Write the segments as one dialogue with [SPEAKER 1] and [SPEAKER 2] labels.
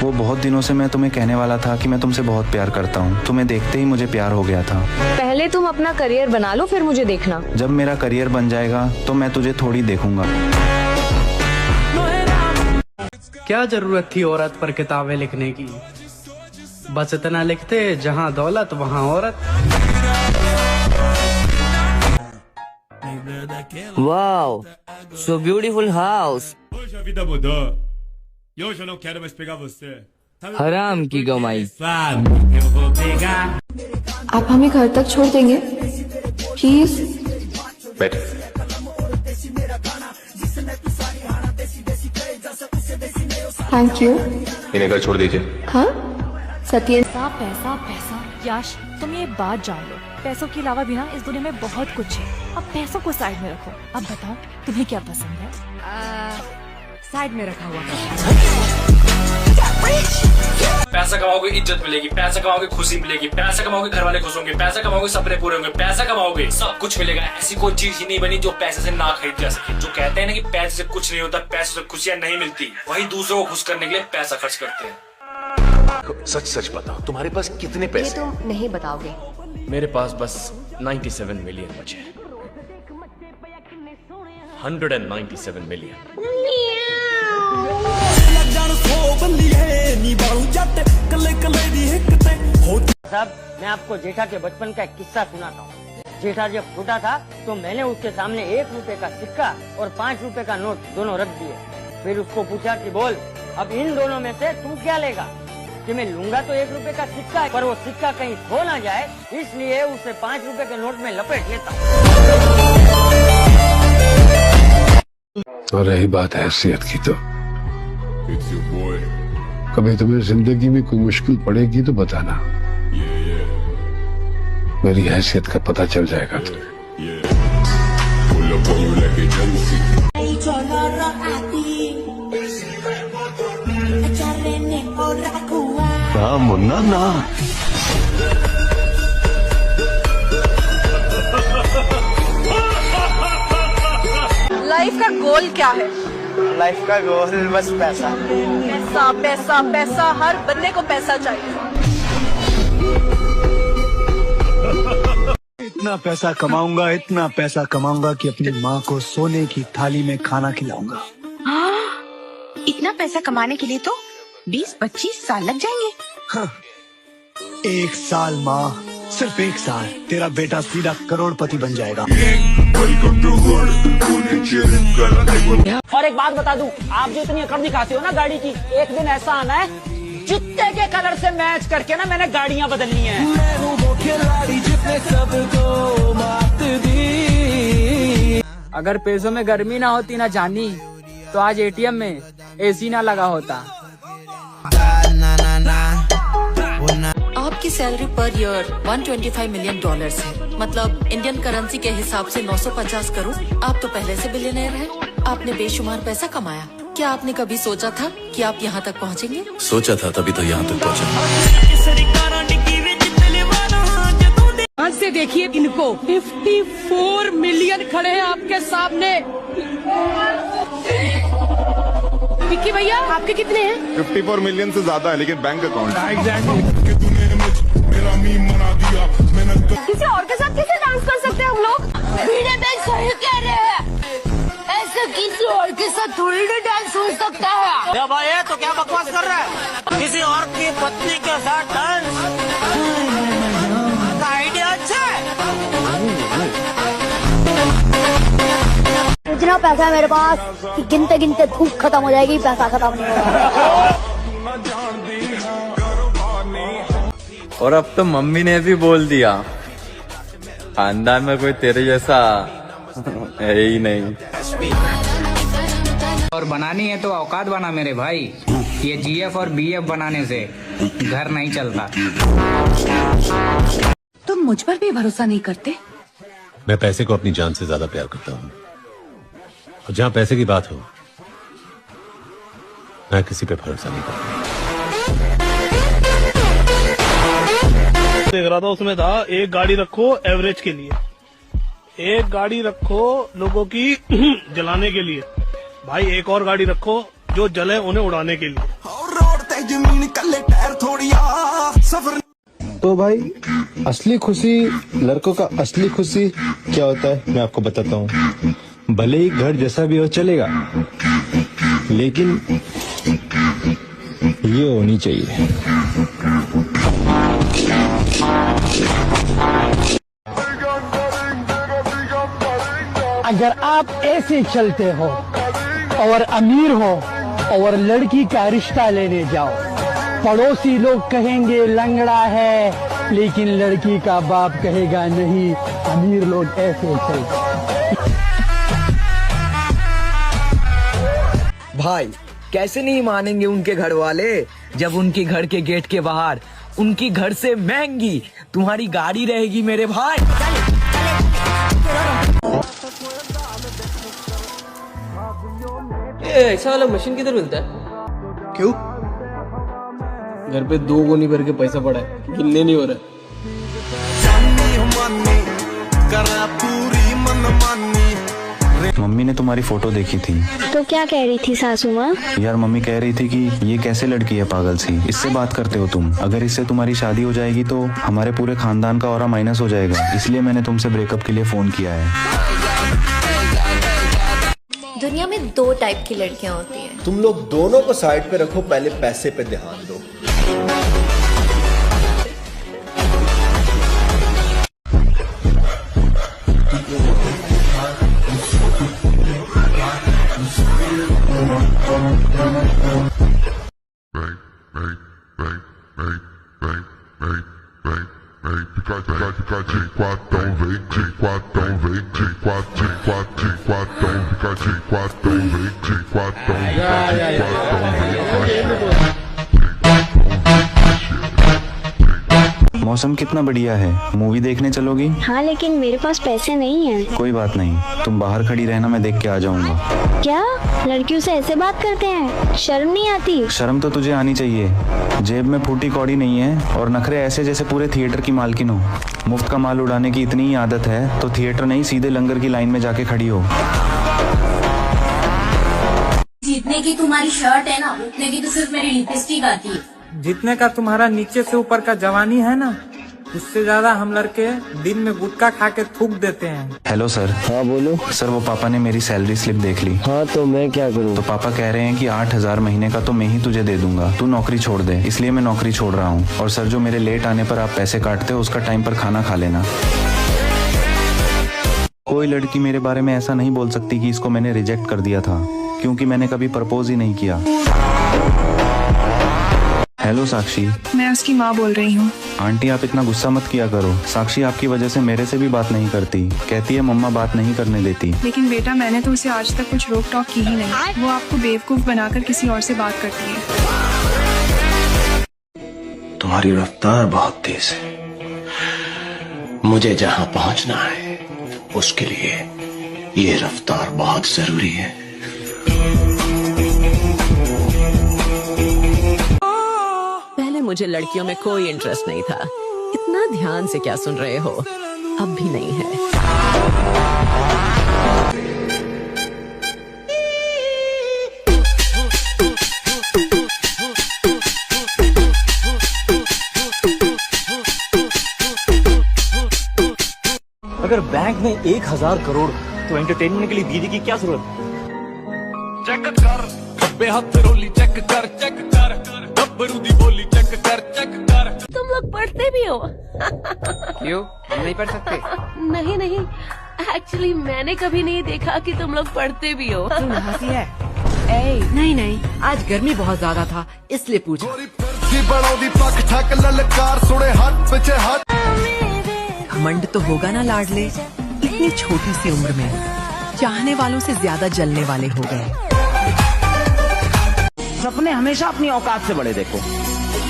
[SPEAKER 1] वो बहुत दिनों से मैं तुम्हें कहने वाला था कि मैं तुमसे बहुत प्यार करता हूँ। तुम्हें देखते ही मुझे प्यार हो गया था।
[SPEAKER 2] पहले तुम अपना करियर बना लो, फिर मुझे देखना।
[SPEAKER 1] जब मेरा करियर बन जाएगा तो मैं तुझे थोड़ी देखूंगा।
[SPEAKER 3] क्या जरूरत थी औरत पर किताबें लिखने की, बस इतना लिखते जहाँ दौलत वहाँ औरत।
[SPEAKER 4] Wow, so beautiful house.
[SPEAKER 5] Hoje a vida mudou. E hoje eu não quero mais pegar você.
[SPEAKER 4] हराम की कमाई।
[SPEAKER 5] Eu vou pegar.
[SPEAKER 2] आप हमें घर तक छोड़ देंगे प्लीज?
[SPEAKER 6] बैठ।
[SPEAKER 2] Thank you.
[SPEAKER 6] इन्हें घर छोड़ दीजिए।
[SPEAKER 2] हाँ सत्य।
[SPEAKER 7] पैसा पैसा पैसा। यश, तुम ये बात जान लो, पैसों के अलावा भी ना इस दुनिया में बहुत कुछ है। अब पैसों को साइड में रखो। अब बताओ तुम्हें क्या पसंद है? साइड में रखा हुआ।
[SPEAKER 8] पैसा कमाओगे इज्जत मिलेगी, पैसा कमाओगे खुशी मिलेगी, पैसा कमाओगे घर वाले खुश होंगे, पैसा कमाओगे सपने पूरे होंगे, पैसा कमाओगे सब कुछ मिलेगा। ऐसी कोई चीज ही नहीं बनी जो पैसे से ना खरीद जा सके। जो कहते हैं ना कि पैसे से कुछ नहीं होता, पैसे से खुशियां नहीं मिलती, वही दूसरों को खुश करने के लिए पैसा खर्च करते हैं।
[SPEAKER 6] सच सच बताओ, तुम्हारे पास कितने पैसे?
[SPEAKER 2] ये तो नहीं बताओगे।
[SPEAKER 6] मेरे पास बस 97 मिलियन बचे। 197 मिलियन।
[SPEAKER 9] साहब, मैं आपको जेठा के बचपन का एक किस्सा सुनाता हूँ। जेठा जब छोटा था तो मैंने उसके सामने 1 रुपए का सिक्का और 5 रुपए का नोट दोनों रख दिए। फिर उसको पूछा कि बोल, अब इन दोनों में से तू क्या लेगा? कि मैं लूंगा तो 1 रुपए का सिक्का है, पर वो सिक्का कहीं खो ना जाए, इसलिए उसे 5 रुपए के नोट में लपेट लेता हूँ।
[SPEAKER 10] और रही बात हैसियत की, तो कभी तुम्हें जिंदगी में कोई मुश्किल पड़ेगी तो बताना, मेरी हैसियत का पता चल जाएगा तुम्हें। मुन्ना ना।
[SPEAKER 2] लाइफ का गोल क्या है?
[SPEAKER 9] लाइफ का गोल बस पैसा।
[SPEAKER 2] पैसा पैसा पैसा, हर बंदे को पैसा चाहिए।
[SPEAKER 11] इतना पैसा कमाऊंगा कि अपनी माँ को सोने की थाली में खाना खिलाऊंगा।
[SPEAKER 7] इतना पैसा कमाने के लिए तो 20-25 साल लग जाएंगे।
[SPEAKER 11] हाँ, 1 साल माँ, सिर्फ 1 साल, तेरा बेटा सीधा करोड़पति बन जाएगा।
[SPEAKER 9] और एक बात बता दूं, आप जो इतनी अकड़ दिखाते हो ना गाड़ी की, एक दिन ऐसा आना है जूते के कलर से मैच करके ना मैंने गाड़ियां बदलनी है।
[SPEAKER 3] अगर पैसों में गर्मी ना होती ना जानी, तो आज एटीएम में एसी ना लगा होता।
[SPEAKER 7] आपकी सैलरी पर ईयर $125 मिलियन है, मतलब इंडियन करेंसी के हिसाब से 950 करोड़। आप तो पहले से बिलियनर हैं। आपने बेशुमार पैसा कमाया। क्या आपने कभी सोचा था कि आप यहाँ तक पहुँचेंगे?
[SPEAKER 6] सोचा था, तभी तो यहाँ तक पहुँचा।
[SPEAKER 2] आज से देखिए इनको, 54 मिलियन खड़े हैं आपके सामने। विक्की भैया, आपके कितने हैं?
[SPEAKER 12] 54 मिलियन से ज्यादा है, लेकिन बैंक अकाउंट।
[SPEAKER 2] किसी और के साथ कैसे डांस कर सकते हैं हम लोग? वीडियो में सही कह रहे हैं, ऐसे किसी और के साथ थोड़ी ना डांस हो सकता है।
[SPEAKER 9] भाई ये तो क्या बकवास कर रहा है? किसी और की पत्नी के साथ डांस का आइडिया अच्छा है।
[SPEAKER 2] इतना पैसा है मेरे पास कि गिनते गिनते धूप खत्म हो जाएगी, पैसा खत्म नहीं होगा।
[SPEAKER 13] और अब तो मम्मी ने भी बोल दिया, खानदान में कोई तेरे जैसा है ही नहीं।
[SPEAKER 3] और बनानी है तो औकात बना मेरे भाई। ये जीएफ और बीएफ बनाने से घर नहीं चलता।
[SPEAKER 7] तुम मुझ पर भी भरोसा नहीं करते?
[SPEAKER 6] मैं पैसे को अपनी जान से ज्यादा प्यार करता हूँ, और जहाँ पैसे की बात हो, मैं किसी पे भरोसा नहीं करता।
[SPEAKER 14] देख रहा था, उसमें था एक गाड़ी रखो एवरेज के लिए, एक गाड़ी रखो लोगों की जलाने के लिए, भाई एक और गाड़ी रखो जो जले उन्हें उड़ाने के लिए।
[SPEAKER 15] तो भाई असली खुशी, लड़कों का असली खुशी क्या होता है मैं आपको बताता हूँ। भले ही घर जैसा भी हो चलेगा, लेकिन ये होनी चाहिए।
[SPEAKER 16] अगर आप ऐसे चलते हो और अमीर हो और लड़की का रिश्ता लेने जाओ, पड़ोसी लोग कहेंगे लंगड़ा है, लेकिन लड़की का बाप कहेगा नहीं, अमीर लोग ऐसे चलते।
[SPEAKER 17] भाई कैसे नहीं मानेंगे उनके घर वाले जब उनके घर के गेट के बाहर उनकी घर से महंगी तुम्हारी गाड़ी रहेगी मेरे भाई।
[SPEAKER 18] ऐसा वाला मशीन किधर मिलता है?
[SPEAKER 3] क्यों? घर पे 2 गोनी भर के पैसा पड़ा है, गिनने नहीं हो रहा।
[SPEAKER 1] मम्मी ने तुम्हारी फोटो देखी थी।
[SPEAKER 19] तो क्या कह रही थी सासू माँ?
[SPEAKER 1] यार मम्मी कह रही थी कि ये कैसे लड़की है पागल सी, इससे बात करते हो तुम, अगर इससे तुम्हारी शादी हो जाएगी तो हमारे पूरे खानदान का ऑरा माइनस हो जाएगा, इसलिए मैंने तुमसे ब्रेकअप के लिए फोन किया है।
[SPEAKER 20] दुनिया में 2 टाइप की लड़कियां होती हैं।
[SPEAKER 21] तुम लोग दोनों को साइड पे रखो, पहले पैसे पे ध्यान दो।
[SPEAKER 1] मौसम कितना बढ़िया है, मूवी देखने चलोगी?
[SPEAKER 19] हाँ लेकिन मेरे पास पैसे नहीं हैं।
[SPEAKER 1] कोई बात नहीं, तुम बाहर खड़ी रहना, मैं देख के आ जाऊंगा।
[SPEAKER 19] क्या लड़कियों से ऐसे बात करते हैं? शर्म नहीं आती?
[SPEAKER 1] शर्म तो तुझे आनी चाहिए, जेब में फूटी कौड़ी नहीं है और नखरे ऐसे जैसे पूरे थिएटर की मालकिन हो। मुफ्त का माल उड़ाने की इतनी ही आदत है तो थिएटर नहीं, सीधे लंगर की लाइन में जाके खड़ी हो।
[SPEAKER 2] जितने की तुम्हारी शर्ट है ना, उतने की तो सिर्फ मेरी लिपस्टिक आती है।
[SPEAKER 22] जितने का तुम्हारा नीचे से ऊपर का जवानी है ना, उससे ज्यादा हम लड़के दिन में गुटखा खा के थूक देते हैं।
[SPEAKER 1] Hello sir.
[SPEAKER 15] हाँ बोलो।
[SPEAKER 1] सर वो पापा ने मेरी सैलरी स्लिप देख ली।
[SPEAKER 15] हाँ तो मैं क्या करूँ?
[SPEAKER 1] तो पापा कह रहे हैं कि 8,000 महीने का तो मैं ही तुझे दे दूंगा, तू नौकरी छोड़ दे, इसलिए मैं नौकरी छोड़ रहा हूँ। और सर जो मेरे लेट आने पर आप पैसे काटते हो उसका टाइम पर खाना खा लेना। कोई लड़की मेरे बारे में ऐसा नहीं बोल सकती कि इसको मैंने रिजेक्ट कर दिया था, क्योंकि मैंने कभी प्रपोज ही नहीं किया। हेलो साक्षी।
[SPEAKER 23] मैं उसकी माँ बोल रही हूँ।
[SPEAKER 1] आंटी आप इतना गुस्सा मत किया करो, साक्षी आपकी वजह से मेरे से भी बात नहीं करती, कहती है मम्मा बात नहीं करने देती।
[SPEAKER 23] लेकिन बेटा मैंने तो उसे आज तक कुछ रोक टोक की ही नहीं, वो आपको बेवकूफ बनाकर किसी और से बात करती है।
[SPEAKER 11] तुम्हारी रफ्तार बहुत तेज है, मुझे जहाँ पहुँचना है उसके लिए ये रफ्तार बहुत जरूरी है।
[SPEAKER 24] मुझे लड़कियों में कोई इंटरेस्ट नहीं था, इतना ध्यान से क्या सुन रहे हो, अब भी नहीं है।
[SPEAKER 25] अगर बैंक में 1,000 करोड़ तो एंटरटेनमेंट के लिए दीदी की क्या जरूरत?
[SPEAKER 26] चेक कर खब्बे हाथ रोली, चेक कर गब्बरू दी बोली, चेक कर।
[SPEAKER 2] तुम लोग पढ़ते भी हो?
[SPEAKER 18] क्यों, हम नहीं पढ़ सकते?
[SPEAKER 2] नहीं नहीं, एक्चुअली मैंने कभी नहीं देखा कि तुम लोग पढ़ते भी हो।
[SPEAKER 18] तुम हंसी है? नहीं नहीं, आज गर्मी बहुत ज्यादा था इसलिए पूछा। घमंड तो होगा ना लाडले, इतनी छोटी सी उम्र में चाहने वालों से ज्यादा जलने वाले हो गए।
[SPEAKER 9] सपने हमेशा अपनी औकात से बड़े देखो।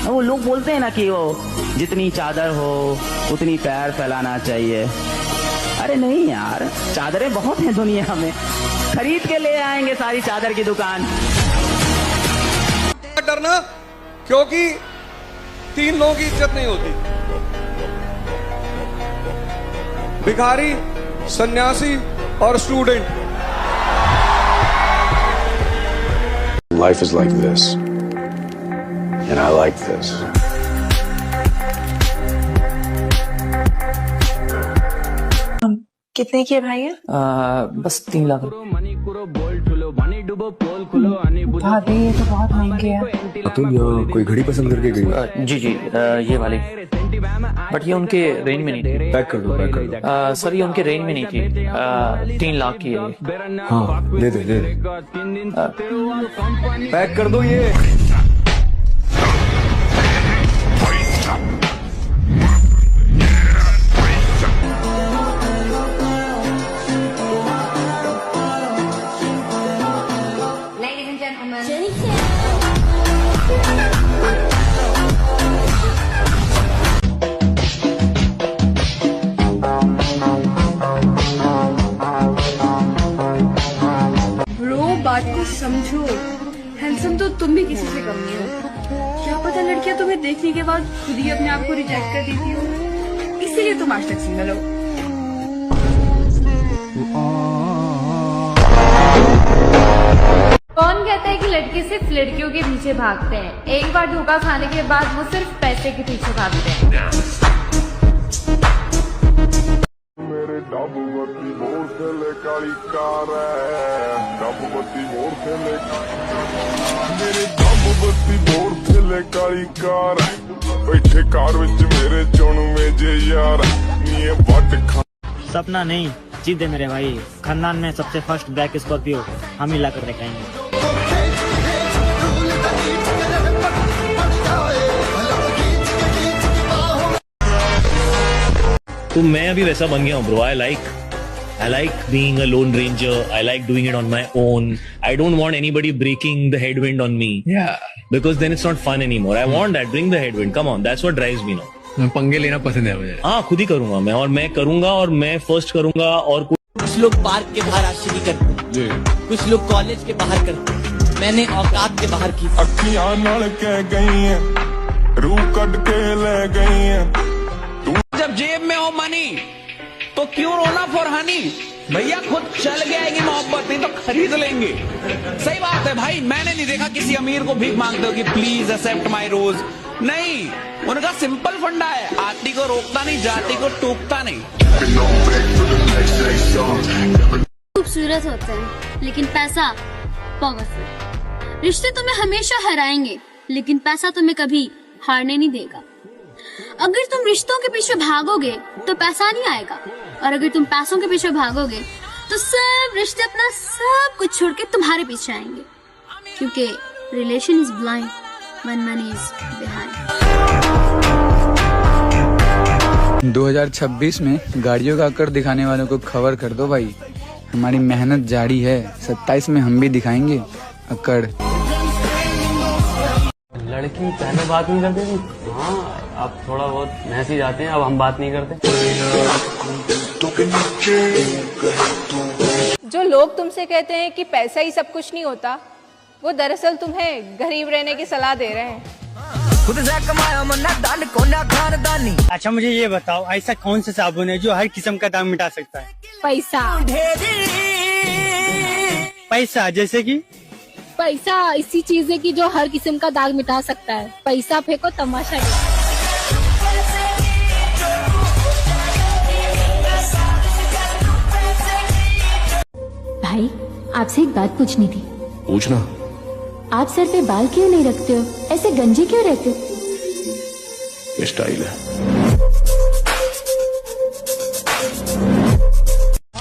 [SPEAKER 9] वो लोग बोलते हैं ना कि वो जितनी चादर हो उतनी पैर फैलाना चाहिए। अरे नहीं यार, चादरें बहुत हैं दुनिया में, खरीद के ले आएंगे सारी चादर की दुकान।
[SPEAKER 26] डरना, क्योंकि 3 लोगों की इज्जत नहीं होती, भिखारी, सन्यासी और student.
[SPEAKER 10] Life is like this. And I like this.
[SPEAKER 23] कितने के भाई है?
[SPEAKER 4] बस 3 लाख।
[SPEAKER 23] भाभी ये तो बहुत महंगे हैं।
[SPEAKER 10] तुम यहाँ कोई घड़ी पसंद करके गई?
[SPEAKER 4] जी जी, ये वाली। बट ये उनके रेंज में नहीं थी।
[SPEAKER 10] पैक कर दो, पैक कर दो।
[SPEAKER 4] सर ये उनके रेंज में नहीं थी। 3 लाख की है।
[SPEAKER 10] हाँ दे दे। पैक कर दो ये।
[SPEAKER 23] बात को समझो, हैंडसम तो तुम भी किसी से कम नहीं हो। क्या पता लड़कियां तुम्हें देखने के बाद खुद ही अपने आप को रिजेक्ट कर देती हो, इसीलिए तुम आज तक सिंगल हो।
[SPEAKER 2] कौन कहता है कि लड़के सिर्फ लड़कियों के पीछे भागते हैं? एक बार धोखा खाने के बाद वो सिर्फ पैसे के पीछे भागते हैं।
[SPEAKER 9] सपना नहीं, जीत दे मेरे भाई। खानदान में सबसे फर्स्ट ब्लैक स्कॉर्पियो हम ही लाकर दिखाएंगे।
[SPEAKER 5] तो मैं अभी वैसा बन गया हूँ bro. I like being a lone ranger. I like doing it on my own. I don't want anybody breaking the headwind on me.
[SPEAKER 10] Yeah.
[SPEAKER 5] Because then it's not fun anymore. I want that. Bring the headwind. Come on. That's what drives me now.
[SPEAKER 10] पंगे लेना पसंद है मुझे।
[SPEAKER 5] हाँ, खुद ही करूंगा मैं, और मैं करूंगा, और मैं फर्स्ट करूंगा। और
[SPEAKER 17] कुछ लोग पार्क के बाहर आशिकी करते हैं, कुछ लोग कॉलेज के बाहर करते हैं, मैंने औकात के बाहर की।
[SPEAKER 7] अखियां नल के गई हैं, रूह कट के ले गई हैं।
[SPEAKER 8] जब जेब में हो मनी तो क्यों रोना फॉर हनी? भैया खुद चल के आएगी मोहब्बत, नहीं तो खरीद लेंगे। सही बात है भाई। मैंने नहीं देखा किसी अमीर को भीख मांगते हो कि प्लीज एक्सेप्ट माय रोज। नहीं, उनका सिंपल फंडा है, आती को रोकता नहीं, जाति को टोकता नहीं।
[SPEAKER 2] खूबसूरत होते हैं लेकिन पैसा पावरफुल। रिश्ते तुम्हें हमेशा हराएंगे लेकिन पैसा तुम्हें कभी हारने नहीं देगा। अगर तुम रिश्तों के पीछे भागोगे तो पैसा नहीं आएगा, और अगर तुम पैसों के पीछे भागोगे तो सब रिश्ते अपना सब कुछ छोड़ के तुम्हारे पीछे आएंगे, क्योंकि relation is blind when money is behind.
[SPEAKER 12] 2026 में गाड़ियों का अकड़ दिखाने वालों को खबर कर दो भाई, हमारी मेहनत जारी है। 27 में हम भी दिखाएंगे अकड़।
[SPEAKER 13] लड़की पहले बात नहीं करती थी, हाँ अब थोड़ा बहुत मैसेज आते हैं, अब हम बात नहीं करते।
[SPEAKER 27] जो लोग तुमसे कहते हैं कि पैसा ही सब कुछ नहीं होता, वो दरअसल तुम्हें गरीब रहने की सलाह दे रहे हैं।
[SPEAKER 17] खुद से कमाया मन्ना दान कोना खानदानी।
[SPEAKER 9] अच्छा मुझे ये बताओ, ऐसा कौन सा साबुन है जो हर किस्म का दाग मिटा सकता है?
[SPEAKER 27] पैसा।
[SPEAKER 9] पैसा जैसे कि?
[SPEAKER 27] पैसा ऐसी चीज है कि जो हर किस्म का दाग मिटा सकता है। पैसा फेंको तमाशा देखो।
[SPEAKER 19] भाई आपसे एक बात पूछनी थी।
[SPEAKER 10] पूछना।
[SPEAKER 19] आप सर पे बाल क्यों नहीं रखते हो? ऐसे गंजे क्यों रहते हो?
[SPEAKER 10] ये स्टाइल है।